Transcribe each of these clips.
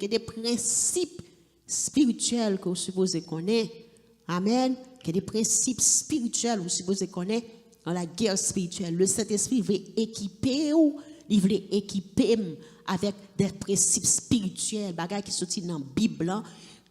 qu'il y a des principes spirituels que vous supposez connaître. Amen. Qu'il y a des principes spirituels que vous supposez connaître dans la guerre spirituelle. Le Saint-Esprit veut équiper ou il veut équiper avec des principes spirituels, bagages qui sont dans la Bible, là,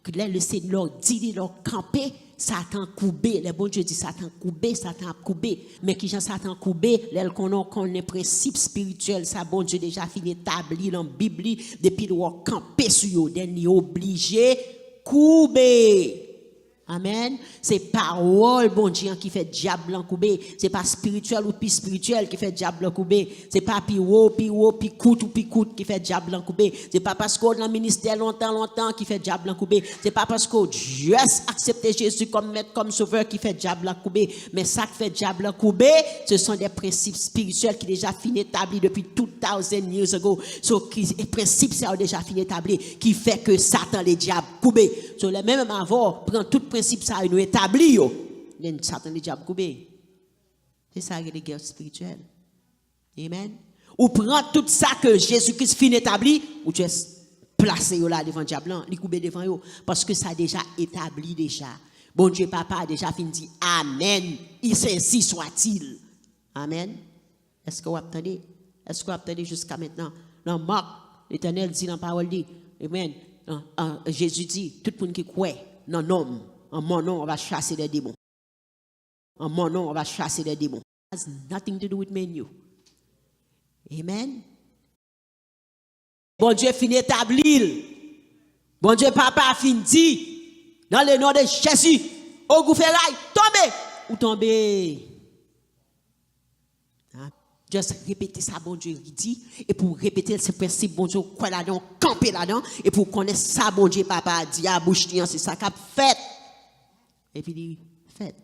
que là, le Seigneur dit, il leur camper, Satan coubé, le bon Dieu dit Satan coubé, mais qui j'en Satan coubé, là, qu'on connaît principes spirituels, ça, bon Dieu déjà fini établi dans la Bible, depuis le camper sur eux, il est obligé couper. Amen. C'est parole, bon Dieu, qui fait diable en coubé. C'est pas spirituel ou puis spirituel qui fait diable en coubé. C'est pas puis coute ou puis coute qui fait diable en coubé. C'est pas parce qu'on dans le ministère longtemps qui fait diable en coubé. C'est pas parce qu'on juste accepté Jésus comme maître, comme sauveur qui fait diable en coubé. Mais ça qui fait diable en coubé, ce sont des principes spirituels qui déjà fini établis depuis 2000 years ago. Les principes ça déjà fini établis qui fait que Satan les diables coubé. So, les mêmes avant, prend tout principe ça nous établi yo. Satan les diables coupé. C'est ça les guerres spirituelles. Amen. Ou prend tout ça que Jésus-Christ fin établi ou tu es placé là devant diable, il coupé devant yo parce que ça a déjà établi déjà. Bon Dieu papa a déjà fin dit amen. Il ainsi soit-il. Amen. Est-ce que vous attendez? Est-ce que vous attendez jusqu'à maintenant? Dans Marc, l'Éternel dit dans la parole dit amen. Jésus dit tout le monde qui croit non homme en mon nom, on va chasser les démons. En mon nom, on va chasser les démons. It has nothing to do with me and you. Amen. Bon Dieu finit établi. Bon Dieu papa finit dit. Dans le nom de Jésus. Au goufferail, tombez. Ou tombez. Juste répéter ça, bon Dieu dit. Et pour répéter ce principe, bon Dieu, quoi là-dedans, camper là-dedans. Et pour connaître ça, bon Dieu papa dit à bouche, c'est ça qu'a fait. Et puis il fait.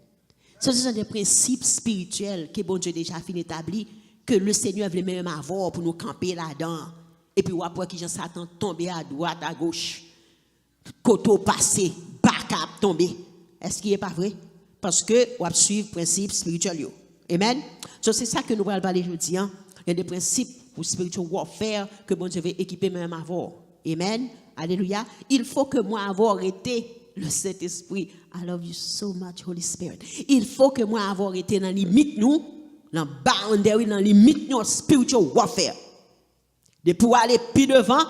Ce sont des principes spirituels que bon Dieu déjà fini établi, que le Seigneur veut même avoir pour nous camper là-dedans. Et puis après qui Jean Satan tomber à droite, à gauche, coteau passé, backup tomber. Est-ce qu'il n'est pas vrai? Parce que on va suivre principes spirituels. Amen. So, c'est ça que nous allons parler aujourd'hui. Hein? Il y a des principes pour spiritual warfare que bon Dieu veut équiper même avant. Amen. Alléluia. Il faut que moi avoir été le Saint-Esprit. I love you so much, Holy Spirit. Il faut que moi avoir été dans la limite, nous, dans la boundary, dans la limite, nous, spiritual warfare. De pouvoir aller plus devant,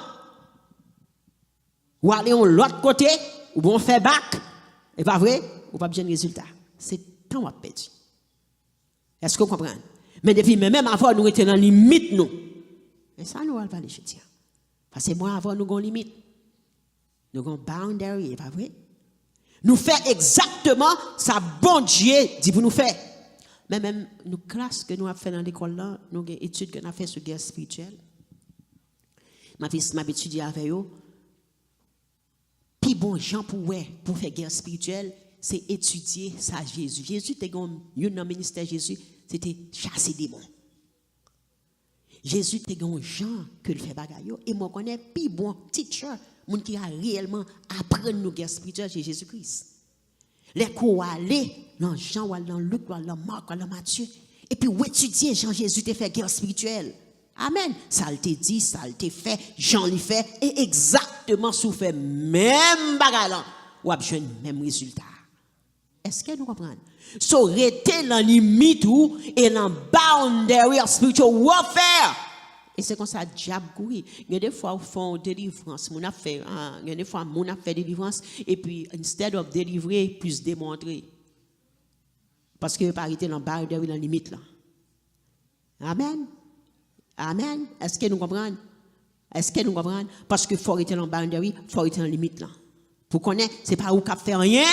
ou aller de l'autre côté, ou bon faire back, et pas vrai, ou pas bien de résultat. C'est temps à perdre. Est-ce que vous comprenez? Mais depuis, même avant, nous étions dans la limite, nous. Et ça, nous allons parler, je tiens. Parce que moi, avant, nous avons une limite. Nous avons une boundary, pas vrai? Nous faisons exactement ça, bon Dieu dit pour nous faire. Mais même nos classes que nous avons fait dans l'école là, nous avons études que nous avons fait sur la guerre spirituelle. Ma étudié avec eux. Puis bon, Jean pour faire guerre spirituelle, c'est étudier ça Jésus. Jésus était dans le ministère Jésus, c'était chasser des démons. Jésus était dans Jean que le fait bagaille. Et moi connais puis bon teacher, moun qui a réellement apprendre nos guerres spirituelles chez Jésus-Christ. Les cours aller dans Jean ou dans Luc ou dans Marc ou dans Matthieu et puis étudier Jean Jésus te fait guerre spirituelle. Amen. Ça le te dit, ça le te fait, Jean le fait et exactement sous fait même bagaille là, ou a le même résultat. Est-ce que nous comprenons? So, rester dans la limite ou et dans boundary of spiritual warfare. Et c'est comme ça, diable courir. Il y a des fois où font délivrance. Il y a des fois où on a fait délivrance et puis, instead of délivrer, plus démontrer. Parce que pas arrêter dans boundary, dans la limite là. Amen. Amen. Est-ce que nous comprenons? Est-ce que nous comprenons? Parce que faut arrêter dans boundary, faut arrêter dans la limite là. Pour connaître, c'est pas où qu'a fait rien.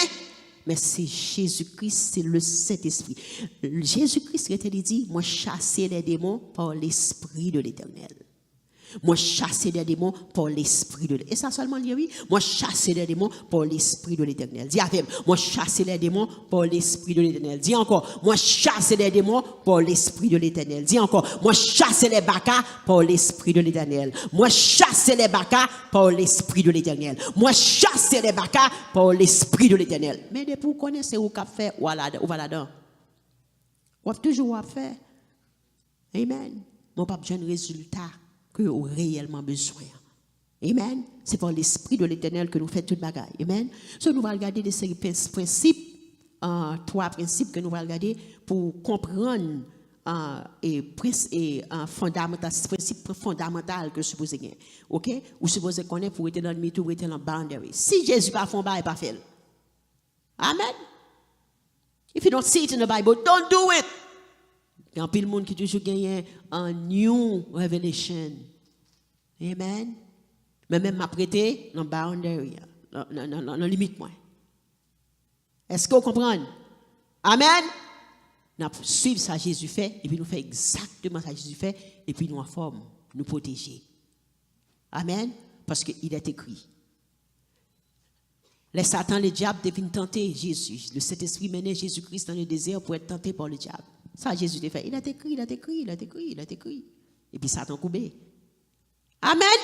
Mais c'est Jésus-Christ, c'est le Saint-Esprit. Jésus-Christ était dit, moi chasser les démons par l'Esprit de l'Éternel. Moi chasser les démons par l'Esprit de l'Éternel. Et ça seulement dit oui. Moi chasser les démons par l'Esprit de l'Éternel. Dis avec moi chasser les démons par l'Esprit de l'Éternel. Dis encore, moi chasser les démons par l'Esprit de l'Éternel. Dis encore, moi chasser les bacas par l'Esprit de l'Éternel. Moi chasser les bacas par l'Esprit de l'Éternel. Moi chasser les bacas par l'Esprit de l'Éternel. Mais depuis vous connaissez où qu'a fait ou là-dedans. Ou toujours à faire. Amen. Mon pas besoin de résultat que vous avez réellement besoin. Amen. C'est par l'Esprit de l'Éternel que nous faisons toute bagaille. Amen. So, nous allons regarder des séries principes, trois principes que nous allons regarder pour comprendre principe fondamental que je suppose gagner. OK? Ou suppose connaître pour être dans le mythe ou être dans le boundary. Si Jésus pas fait il pas fait. Amen. If you don't see it in the Bible, don't do it. Il y a plein de monde qui toujours gagne un new revelation. Amen. Mais même m'a prêté dans boundary, dans limite moi. Est-ce que vous comprenez? Amen. Nous suivons ça Jésus fait et puis nous faisons exactement ça Jésus fait et puis nous en forme, nous protéger. Amen. Parce qu'il est écrit. Les Satan, le diable, devine tenter Jésus. Le Saint-Esprit menait Jésus-Christ dans le désert pour être tenté par le diable. Ça Jésus a fait. Il a écrit, il a écrit, il a écrit, il a écrit. Et puis Satan coupé. Amen.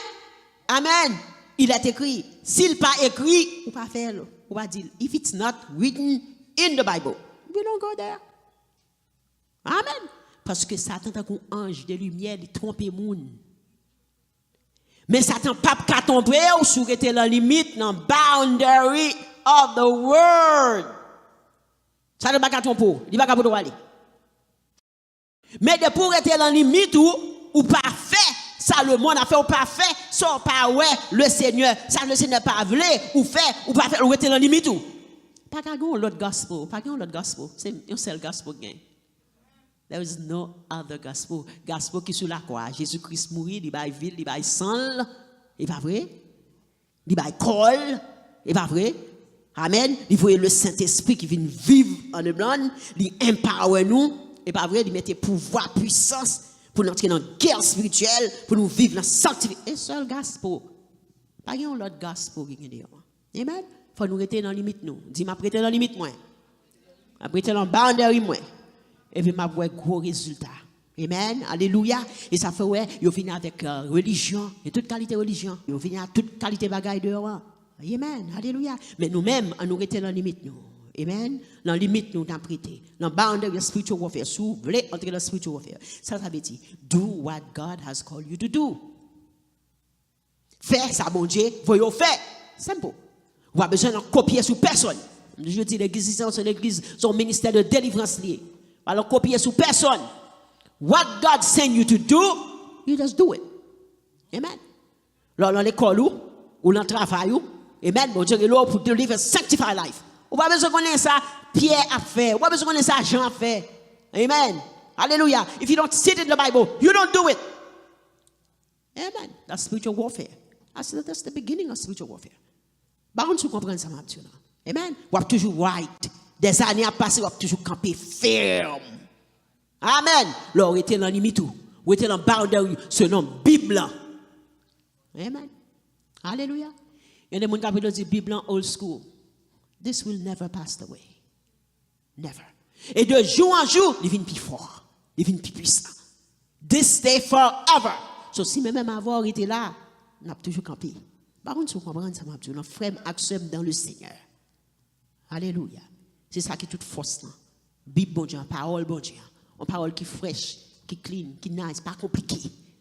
Amen. Il a écrit. S'il pas écrit, ou pas faire, ou pas dire. If it's not written in the Bible, we don't go there. Amen. Parce que Satan est un ange de lumière, il trompe les gens. Mais Satan pas qu'à tomber ou sur était la limite dans boundary of the word. Ça ne va pas tomber, il va pas pouvoir aller. Mais de pour être dans limite ou pas fait ça le monde a fait ou pas fait, ça pas ouais le Seigneur, ça le Seigneur pas voulu ou fait ou pas fait ou était dans limite ou. Pas qu'à l'autre gospel, pas qu'à l'autre gospel, c'est un seul gospel gain. There is no other gospel. Gospel qui sur la croix. Jésus-Christ mourit, il va ville, il va sang, il va vrai? Il va col, il va vrai? Amen. Il voit le Saint-Esprit qui vient vivre en nous, il empower nous, et pas vrai, il met pouvoir, puissance pour nous entrer dans la guerre spirituelle, pour nous vivre dans la sanctification. Et seul gospel. Pas un autre gospel qui est là. Amen. Il faut nous rester dans la limite nous. Dis m'a prêté dans la limite moi. M'a prêté dans la boundary moi. Et puis, m'a vu gros résultat. Amen. Alléluia. Et ça fait, ouais, ils viennent avec religion, et toute qualité religion. Ils viennent à toute qualité bagaille dehors. Amen. Alléluia. Mais nous-mêmes, nous restons dans la limite, nous. Amen. Dans la limite, nous t'en prêté. Dans le boundary of spiritual warfare. Si vous voulez entrer dans le spiritual warfare, ça veut dire, do what God has called you to do. Faire ça, bon Dieu, voyons faire. Simple. Vous n'avez besoin de copier sur personne. Je dis, l'église, c'est l'église, son ministère de délivrance lié. Alors, copier sur personne. What God sent you to do, you just do it. Amen. Là, dans l'école ou dans le travail, amen. Bon Dieu est là pour deliver sanctify life. On va besoin de connaître ça, Pierre a fait. On va besoin de connaître ça, Jean a fait. Amen. Hallelujah. If you don't see it in the Bible, you don't do it. Amen. That's spiritual warfare. That's the beginning of spiritual warfare. Par contre, vous comprenez ça, maintenant. Amen. Vous avez toujours right. Des années à passer, vous avez toujours campé ferme. Amen. Là, vous êtes dans la limite, vous êtes dans le boundary, ce nom Bible. Amen. Alléluia. Il y a des gens qui disent Bible old school. This will never pass away. Never. Et de jour en jour, il vient plus fort. Il vient plus puissant. This stay forever. So, si même avoir été là, on a toujours campé. Par contre, si vous comprenez ça, notre frère accepte dans le Seigneur. Alléluia. C'est ça qui est toute force. Bible bon Dieu, parole bon Dieu. Une parole qui est fraîche, qui est clean, qui est nice, pas compliqué.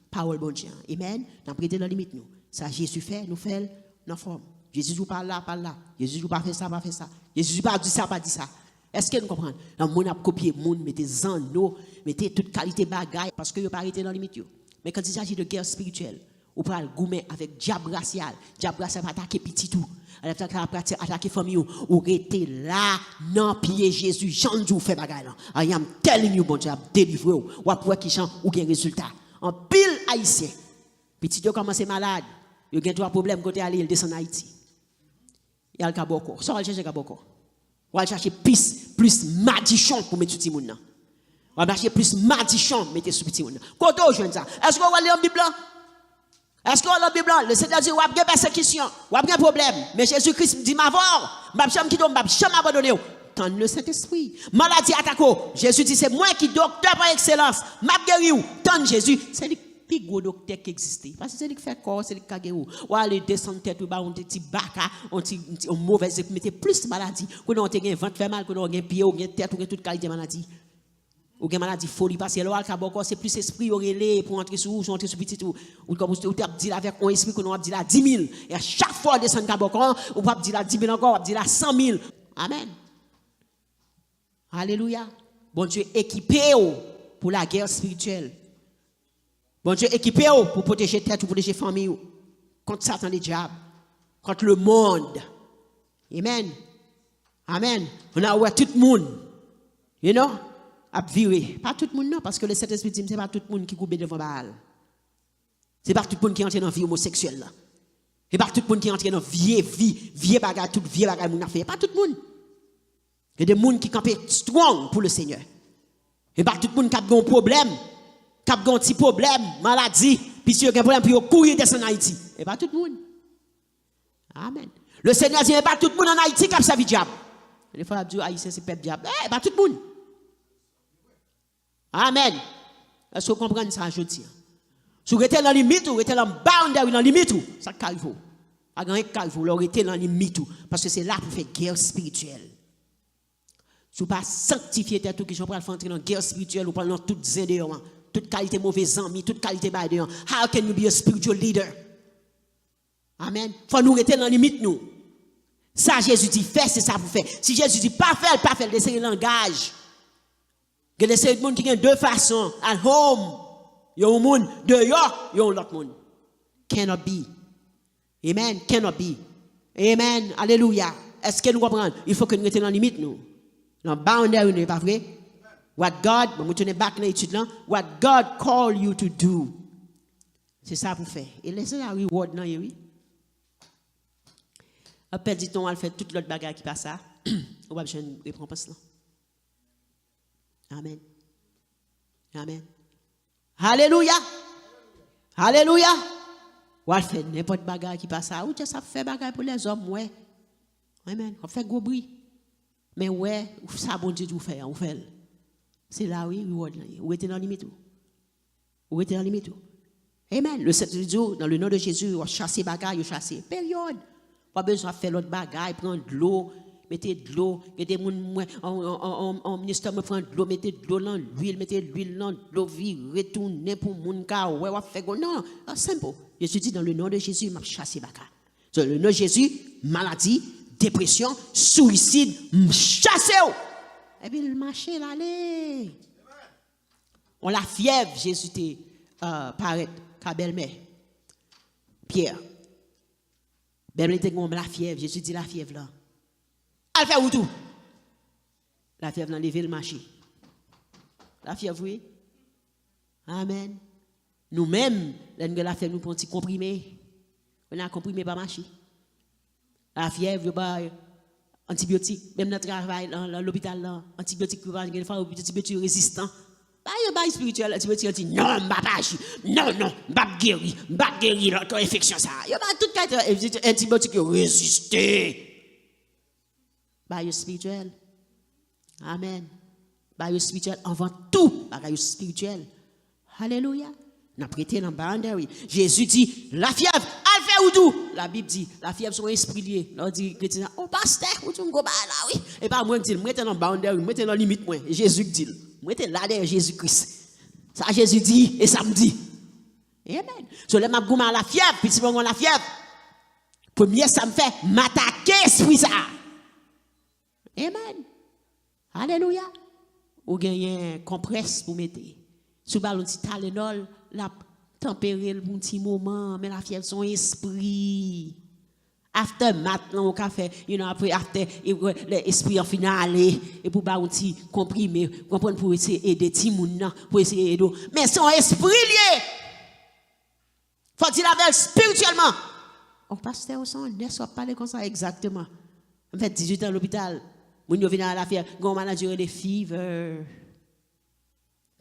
Parole bon Dieu. Amen. Nous avons dans la limite nous. Ça Jésus fait, nous fait dans forme. Jésus joue par là, par là. Jésus joue pas fait ça, pas fait ça. Jésus pas dit ça, pas dit ça. Est-ce que nous comprenons? Dans le monde a copié le monde, mettez zanno, mettez toute qualité bagaille parce que vous pas arrêté dans la limite. Mais quand il s'agit de guerre spirituelle, ou pas le goumer avec diable racial va attaquer petit tout. Attaquer famille ou rester là, non, pied Jésus, Jean Dieu fait bagaille là. I am telling you, bon Dieu, délivrer ou après qui chante ou gain résultat. En pile haïtien. Petit Dieu commence malade, il a trois problèmes côté aller, il descend en Haïti. Il y a le Kaboko. Ça va chercher Kaboko. On va chercher plus madichon pour mettre tout le monde. On va chercher plus madichon pour mettre tout le monde. Quand on joue ça, est-ce qu'on va lire en Bible? Est-ce qu'on a la Bible? Le Seigneur dit, on a bien persécution, on a bien problème. Mais Jésus-Christ dit, ma voix, ma chambre qui tombe, ma chambre abandonnée. Quand le Saint-Esprit, maladie attaque. Jésus dit, c'est moi qui docteur par excellence. Ma guéri. Tant Jésus, c'est le plus gros docteur qui existe. Parce que c'est lui qui fait corps, c'est lui qui guéri. Ou aller descendre tête, ou un petit baka, on mauvaise, mettez plus de maladie. Quand on a un ventre fait mal, quand on a un pied, ou une tête, ou toute qualité de maladie. ou gen maladie folie parce que là encore c'est plus esprit relé pour entrer sur ou entrer sur petit ou comme ou t'a dit avec un esprit qu'on a dit là 10 000 et à chaque fois descendre cabocon ou pas dire là 10 000 encore, on dire là 100 000. Amen. Alléluia. Bon Dieu équipé pour la guerre spirituelle. Bon Dieu équipé pour protéger tête, pour protéger famille contre Satan et le diable, contre le monde. Amen. Amen. On a ouais tout le monde. You know? À virer. Pas tout le monde, non, parce que le Saint-Esprit dit, c'est pas tout le monde qui coupe devant Baal. C'est pas tout le monde qui entre dans la vie homosexuelle. C'est pas tout le monde qui entre dans la vie bagarre, toute vie bagarre, mon affaire. Pas tout le monde. Il y a des gens qui campent strong pour le Seigneur. Et pas tout le monde qui a un problème, qui a un petit problème, maladie, puis si il y a un problème, puis il courir descendre en Haïti. Et pas tout le monde. Amen. Le Seigneur dit, pas tout le monde en Haïti qui a servi diable. Des fois, il dit, Haïtien, c'est peuple diable. Eh, pas tout le monde. Amen. Est-ce que vous comprenez ça aujourd'hui? Si vous êtes dans la limite, vous êtes dans la boundary, dans la limite, ça calme. Pas grand calme, vous êtes dans la limite, parce que c'est là pour faire guerre spirituelle. Si vous ne pas sanctifier tout qui sont pour faire entrer dans la guerre spirituelle, vous parlez dans toutes les idées, toute qualité mauvais amis, toute qualité bail. How can you be a spiritual leader? Amen. Il faut nous rester dans la limite, nous. Ça, Jésus dit, fait, c'est ça pour faire. Si Jésus dit, pas faire, laissez le langage. Il y a des gens qui ont deux façons. At home, il y a un monde. Dehors, il y a un autre monde. Cannot be. Amen. Cannot be. Amen. Alléluia. Est-ce que nous comprenons? Il faut que nous restions dans la limite, nous. Dans boundary, n'est pas vrai? What God, je tourne back dans l'étude là. What God called you to do. C'est ça pour faire. Et laissez la reward, non, oui. Après, dit-on, elle fait toute l'autre bagarre qui passe ça. On va besoin de récompense là. Amen. Amen. Alléluia. Alléluia. Ou elle fait n'importe bagarre qui passe ça. Ou ça fait bagarre pour les hommes, ouais. Amen. On fait gros bruit. Mais ouais, ça bon Dieu vous fait, on fait. C'est là oui, où était dans la limite. Où était dans la limite. Amen. Le 7 jour, dans le nom de Jésus, on chasse bagarre, on chasse. Période. Pas besoin de faire l'autre bagarre, prendre de l'eau, mettez de l'eau, mettez en ministère me prendre de l'eau, mettez de l'eau dans l'huile, mettez de l'huile dans l'eau, retourner pour mon cas, ouais, on fait non, simple. Jésus dit dans le nom de Jésus, m'a chassé bagarre. Dans le nom de Jésus, maladie, dépression, suicide, chassé. Et puis le marché l'aller. On la fièvre, Jésus te paraît qu'à belle-mère. Pierre. Belle-mère te la fièvre, Jésus dit la fièvre là. Elle fait où tout? La fièvre dans lever le marché. La fièvre, oui. Amen. Nous-mêmes, la fièvre nous prend un petit comprimé. On a comprimé pas marché. La fièvre, pas antibiotique. Même dans le travail, dans l'hôpital, antibiotique, antibiotique résistant. Pas spirituel, antibiotique, dit non, je ne vais pas agir. Non, je ne vais pas guérir l'infection. Il y a tout cas antibiotique résister. Bail spirituel. Amen. Bail spirituel avant tout. Bail spirituel. Alléluia. N'a prêté dans boundary. Jésus dit la fièvre, elle fait où tout? La Bible dit la fièvre sont esprit lié. On dit chrétien, oh pasteur, où tu go là oui. Et pas moi dit, moi dans boundary, moi dans limite moi. Jésus dit, moi là derrière Jésus-Christ. Ça Jésus dit et ça me dit. Amen. So le m'a gouma la fièvre, puis si on la fièvre. Premier ça me fait m'attaquer esprit ça. Amen. Alléluia. Ou gagne compresse pour mettre. Sous ballon petit Tylenol, la tempérer pour un petit moment, mais la fièvre son esprit. After maintenant on a fait, après after l'esprit en finale et pour ba un petit comprimé, comprendre pour essayer aider petit moun pour essayer aider. Mais son esprit lié. Faut dire la veille spirituellement. On pasteur son n'est-ce pas parler comme ça exactement. En fait 18 ans à l'hôpital. Moun yo vinn à la fièvre, gon maladie de fever.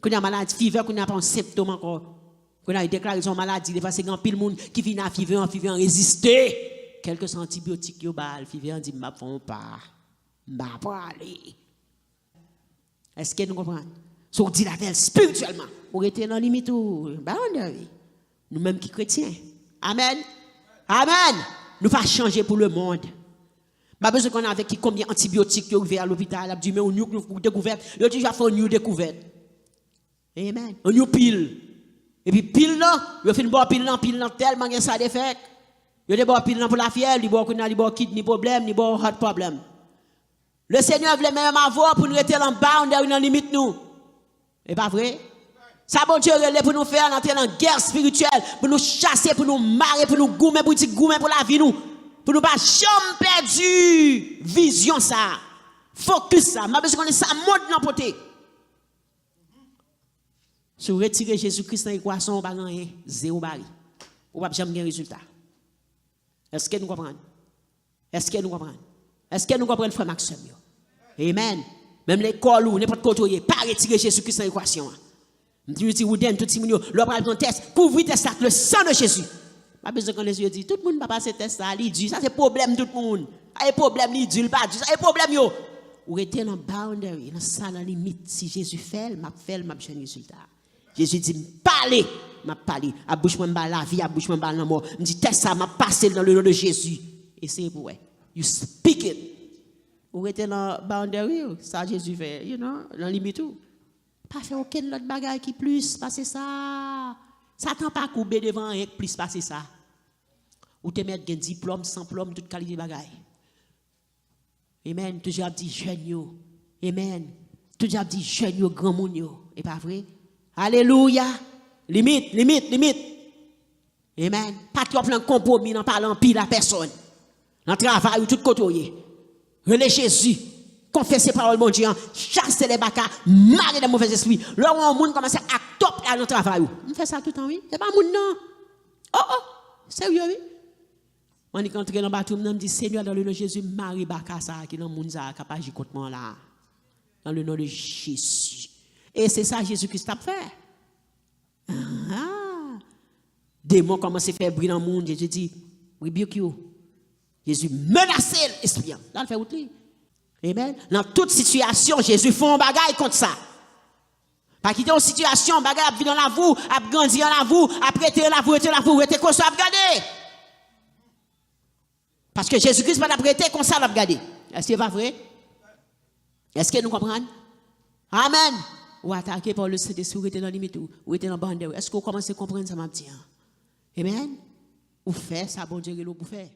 Qu'on a maladie fever, qu'on a pas un symptôme encore. Qu'on a déclaré son maladie, parce que grand pile monde qui vient à fever en résister. Quelques antibiotiques yo bal, fever dit m'a font pas. M'a pas aller. Est-ce que nous comprenons? So dit la veille spirituellement, pour être dans limite ou boundary. Nous mêmes qui chrétiens. Amen. Amen. Nous pas changer pour le monde. Pas besoin qu'on avec qui combien d'antibiotiques qui arrivé à l'hôpital, a dit mais on nous découverte, il a déjà fait une découverte. Amen. On y pile. Et puis pile là, il fait boire pile là tellement que ça défait. Il de boire pile là pour la fièvre, il boire kidney problème, il boire heart problème. Le Seigneur voulait même avoir pour nous rester en boundary dans limite nous. Et pas vrai? Ça bon Dieu relève pour nous faire entrer dans guerre spirituelle, pour nous chasser, pour nous marrer, pour nous goumer, pour la vie nous. Pour nous pas jamais perdu vision ça. Focus ça. M'a besoin qu'on ça monte dans côté. Si vous retirez Jésus-Christ dans l'équation, on va gagner zéro baril. On va jamais gagner résultat. Est-ce que nous comprenons? Est-ce que nous comprenons? Est-ce que nous comprenons frère Maxime? Amen. Même l'école ou n'importe quoi, pas retirer Jésus-Christ dans l'équation. Je dis, vous dites, tout le monde, le prend un test, couvrez test avec le sang de Jésus. Pas besoin qu'on les yeux dit, tout le monde va passer test ça, il dit, ça c'est problème tout le monde. Ça c'est problème, il dit, pas dit, ça c'est problème yo. Ou rester dans boundary, dans ça dans limite. Si Jésus fait, m'a besoin de résultat. Jésus dit, parlez, m'a parlé. À bouche moi la vie, à bouche moi la mort. Me dit, test ça, m'a passé dans le nom de Jésus. Et c'est pour you speak it. Ou rester dans boundary, ça Jésus fait, you know, dans limite tout. Pas faire aucun autre bagage qui plus passer ça. Satan pas couper devant un plus passer ça. Ou te mettre un diplôme sans diplôme toute qualité de bagage. Amen. Toujours dit jeune yo. Amen. Toujours dit jeune yo grand monde yo. Et pas vrai? Alléluia. Limite. Amen. Pas trop plein compromis dans parlant pile à personne. Dans travail ou tout côté. Relais Jésus. Confesser parole mon Dieu, chasser les bacas, marrer les mauvais esprits. Là où un monde commence à top dans le travail. On fait ça tout le temps, oui. C'est pas moun non. Oh, sérieux, oui. On est entré dans le bateau, on dit Seigneur, dans le nom de Jésus, marie baka ça, qui est dans le monde, ça, capable de contre moi là. Dans le nom de Jésus. Et c'est ça Jésus-Christ a fait. Démon commence à faire briller dans le monde. Jésus dit, rebuke you. Jésus menace l'esprit. Là, il fait outre. Amen. Dans toute situation, Jésus fait un bagage contre ça. Pas quitter une situation, bagage a vivre dans la vous, a grandir dans la vous, a prêter la vous, rester comme ça, a regarder. Parce que Jésus-Christ va prêter comme ça, a regarder. Est-ce que c'est pas vrai? Est-ce que nous comprenons? Amen. Ou attaquer par le Saint-Esprit, ou était dans la limite, ou était dans la bande. Est-ce que vous commencez à comprendre ça, m'a dit? Amen. Ou fait ça, bon Dieu, vous faire.